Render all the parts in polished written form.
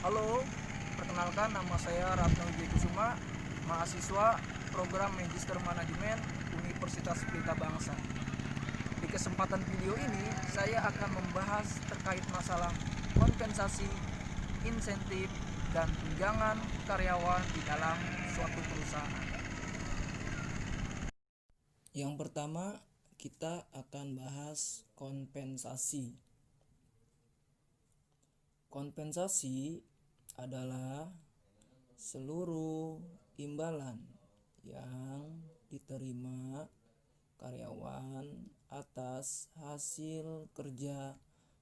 Halo, perkenalkan nama saya Ratna Wijaykusuma, mahasiswa program Magister Manajemen Universitas Pelita Bangsa. Di kesempatan video ini, saya akan membahas terkait masalah kompensasi, insentif, dan tunjangan karyawan di dalam suatu perusahaan. Yang pertama, kita akan bahas kompensasi. Kompensasi adalah seluruh imbalan yang diterima karyawan atas hasil kerja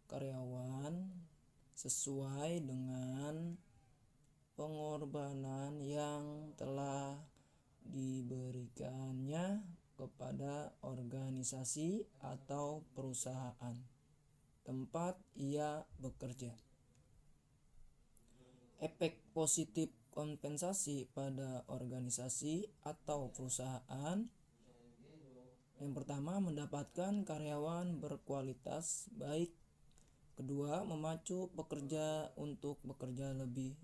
karyawan sesuai dengan pengorbanan yang telah diberikannya kepada organisasi atau perusahaan tempat ia bekerja. Efek positif kompensasi pada organisasi atau perusahaan: yang pertama, mendapatkan karyawan berkualitas baik. Kedua, memacu pekerja untuk bekerja lebih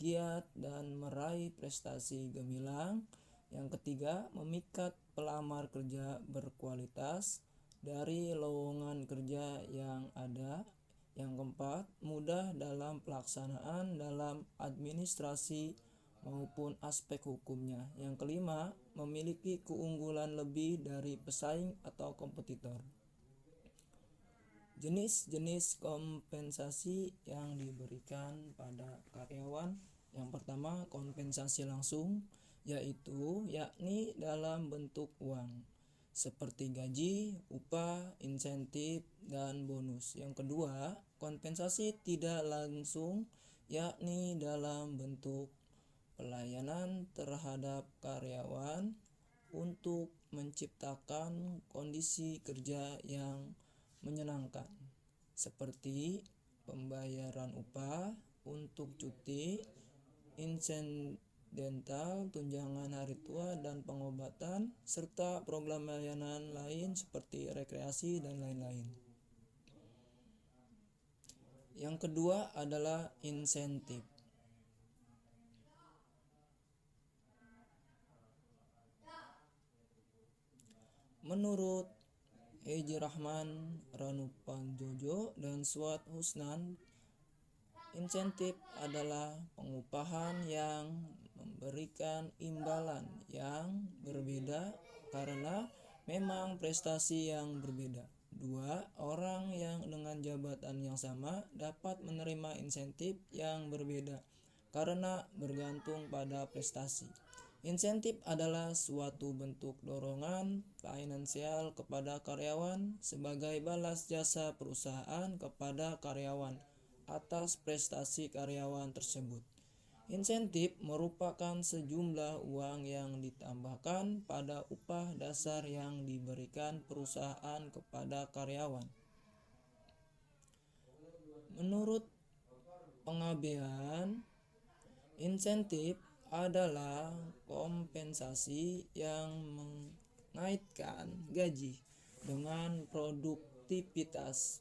giat dan meraih prestasi gemilang. Yang ketiga, memikat pelamar kerja berkualitas dari lowongan kerja yang ada. Yang keempat, mudah dalam pelaksanaan dalam administrasi maupun aspek hukumnya. Yang kelima, memiliki keunggulan lebih dari pesaing atau kompetitor. Jenis-jenis kompensasi yang diberikan pada karyawan: yang pertama, kompensasi langsung, yakni dalam bentuk uang seperti gaji, upah, insentif, dan bonus. Yang kedua, kompensasi tidak langsung, yakni dalam bentuk pelayanan terhadap karyawan untuk menciptakan kondisi kerja yang menyenangkan, seperti pembayaran upah untuk cuti, dental, tunjangan hari tua dan pengobatan, serta program layanan lain seperti rekreasi dan lain-lain. Yang kedua adalah insentif. Menurut Eji Rahman, Ranupan Jojo, dan Suat Husnan, insentif adalah pengupahan yang memberikan imbalan yang berbeda karena memang prestasi yang berbeda. Dua orang yang dengan jabatan yang sama dapat menerima insentif yang berbeda karena bergantung pada prestasi. Insentif adalah suatu bentuk dorongan finansial kepada karyawan sebagai balas jasa perusahaan kepada karyawan atas prestasi karyawan tersebut. Insentif merupakan sejumlah uang yang ditambahkan pada upah dasar yang diberikan perusahaan kepada karyawan. Menurut Pengabdian, insentif adalah kompensasi yang mengaitkan gaji dengan produktivitas.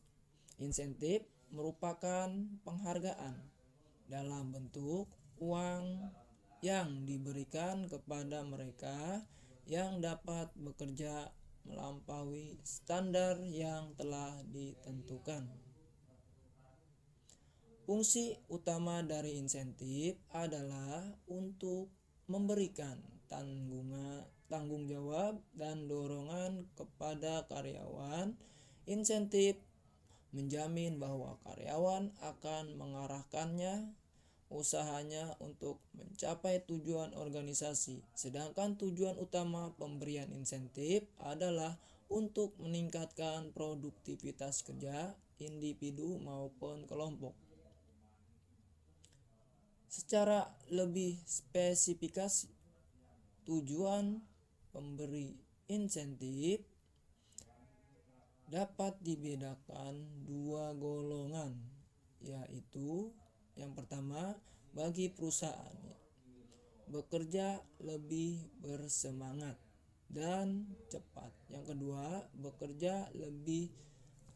Insentif merupakan penghargaan dalam bentuk uang yang diberikan kepada mereka yang dapat bekerja melampaui standar yang telah ditentukan. Fungsi utama dari insentif adalah untuk memberikan tanggung jawab dan dorongan kepada karyawan. Insentif menjamin bahwa karyawan akan mengarahkannya usahanya untuk mencapai tujuan organisasi, sedangkan tujuan utama pemberian insentif adalah untuk meningkatkan produktivitas kerja individu maupun kelompok. Secara lebih spesifik, tujuan pemberi insentif dapat dibedakan dua golongan, yaitu yang pertama, bagi perusahaan bekerja lebih bersemangat dan cepat. Yang kedua, bekerja lebih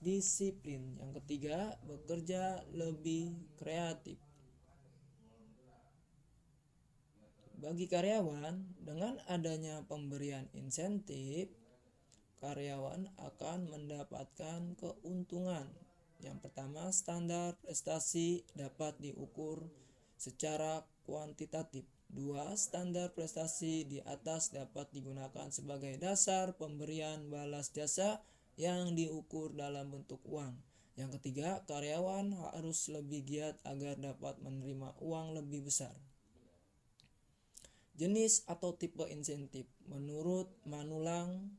disiplin. Yang ketiga, bekerja lebih kreatif. Bagi karyawan, dengan adanya pemberian insentif, karyawan akan mendapatkan keuntungan. Yang pertama, standar prestasi dapat diukur secara kuantitatif. 2. Standar prestasi di atas dapat digunakan sebagai dasar pemberian balas jasa yang diukur dalam bentuk uang. Yang ketiga, karyawan harus lebih giat agar dapat menerima uang lebih besar. Jenis atau tipe insentif. Menurut Manulang,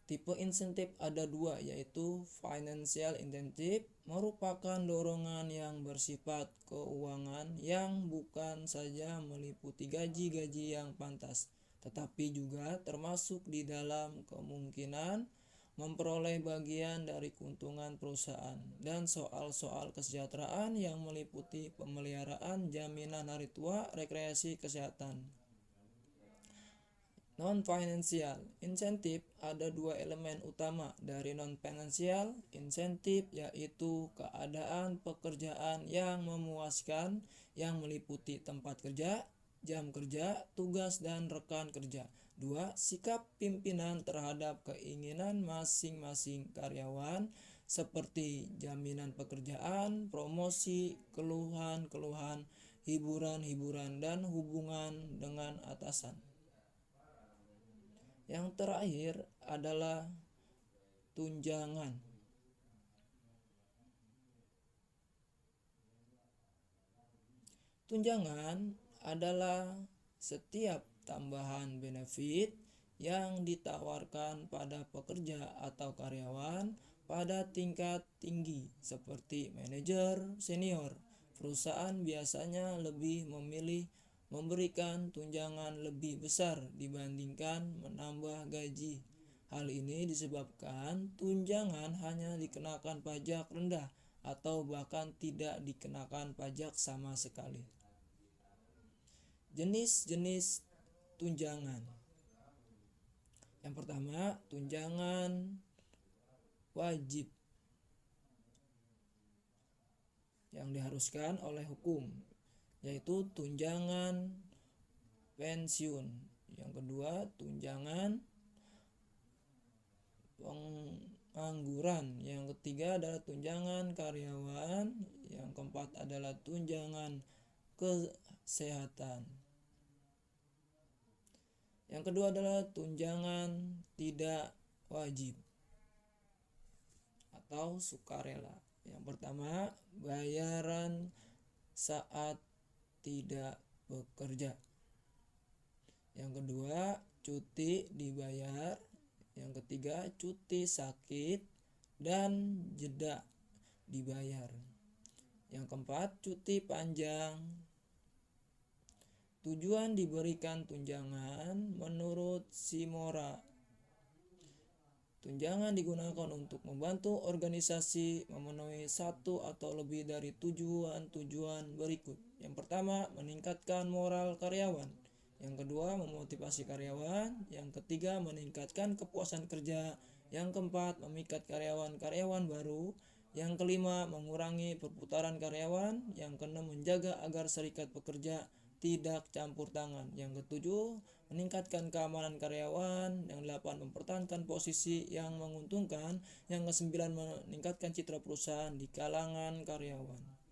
tipe insentif ada dua, yaitu financial incentive, merupakan dorongan yang bersifat keuangan yang bukan saja meliputi gaji-gaji yang pantas, tetapi juga termasuk di dalam kemungkinan memperoleh bagian dari keuntungan perusahaan, dan soal-soal kesejahteraan yang meliputi pemeliharaan, jaminan hari tua, rekreasi, kesehatan. Non-financial insentif ada dua elemen utama dari non-financial insentif, yaitu keadaan pekerjaan yang memuaskan yang meliputi tempat kerja, jam kerja, tugas, dan rekan kerja. 2. Sikap pimpinan terhadap keinginan masing-masing karyawan seperti jaminan pekerjaan, promosi, keluhan-keluhan, hiburan-hiburan, dan hubungan dengan atasan. Yang terakhir adalah tunjangan. Tunjangan adalah setiap tambahan benefit yang ditawarkan pada pekerja atau karyawan pada tingkat tinggi seperti manajer senior. Perusahaan biasanya lebih memilih memberikan tunjangan lebih besar dibandingkan menambah gaji. Hal ini disebabkan tunjangan hanya dikenakan pajak rendah atau bahkan tidak dikenakan pajak sama sekali. Jenis-jenis tunjangan. Yang pertama, tunjangan wajib yang diharuskan oleh hukum, yaitu tunjangan pensiun. Yang kedua, tunjangan pengangguran. Yang ketiga adalah tunjangan karyawan. Yang keempat adalah tunjangan kesehatan. Yang kedua adalah tunjangan tidak wajib atau sukarela. Yang pertama, bayaran saat tidak bekerja. Yang kedua, cuti dibayar. Yang ketiga, cuti sakit dan jeda dibayar. Yang keempat, cuti panjang. Tujuan diberikan tunjangan menurut Simora. Tunjangan digunakan untuk membantu organisasi memenuhi satu atau lebih dari tujuan-tujuan berikut. Yang pertama, meningkatkan moral karyawan. Yang kedua, memotivasi karyawan. Yang ketiga, meningkatkan kepuasan kerja. Yang keempat, memikat karyawan-karyawan baru. Yang kelima, mengurangi perputaran karyawan. Yang keenam, menjaga agar serikat pekerja tidak campur tangan. Yang ketujuh, meningkatkan keamanan karyawan. Yang delapan, mempertahankan posisi yang menguntungkan. Yang kesembilan, meningkatkan citra perusahaan di kalangan karyawan.